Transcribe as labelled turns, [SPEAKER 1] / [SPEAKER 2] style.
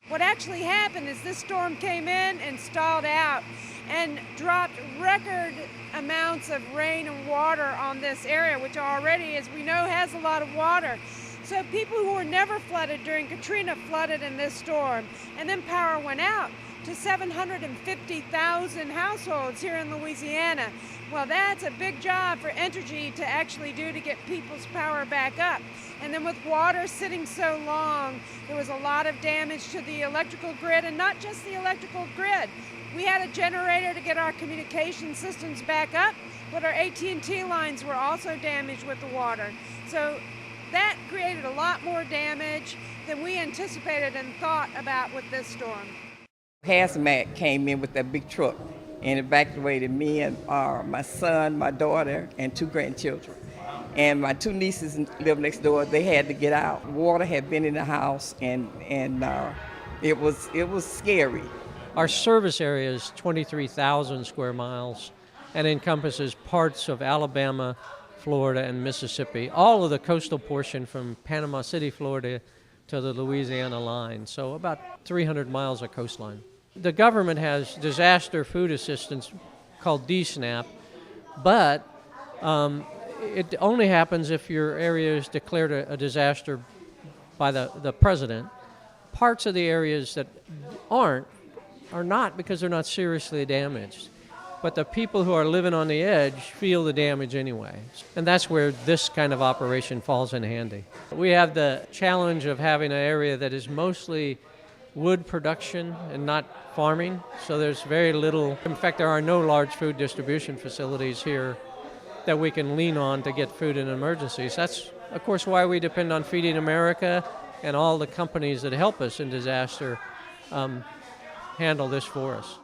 [SPEAKER 1] What actually happened is this storm came in and stalled out and dropped record amounts of rain and water on this area, which already, as we know, has a lot of water. So people who were never flooded during Katrina flooded in this storm, and then power went out to 750,000 households here in Louisiana. Well, that's a big job for Entergy to actually do to get people's power back up. And then with water sitting so long, there was a lot of damage to the electrical grid, and not just the electrical grid. We had a generator to get our communication systems back up, but our AT&T lines were also damaged with the water. So that created a lot more damage than we anticipated and thought about with this storm.
[SPEAKER 2] Hazmat came in with that big truck and evacuated me and my son, my daughter, and 2 grandchildren. And my 2 nieces live next door. They had to get out. Water had been in the house, and it was scary.
[SPEAKER 3] Our service area is 23,000 square miles and encompasses parts of Alabama, Florida, and Mississippi, all of the coastal portion from Panama City, Florida, to the Louisiana line, so about 300 miles of coastline. The government has disaster food assistance called DSNAP, but it only happens if your area is declared a disaster by the president. Parts of the areas that are not, because they're not seriously damaged. But the people who are living on the edge feel the damage anyway. And that's where this kind of operation falls in handy. We have the challenge of having an area that is mostly wood production and not farming, so there's very little. In fact, there are no large food distribution facilities here that we can lean on to get food in emergencies. That's, of course, why we depend on Feeding America and all the companies that help us in disaster handle this for us.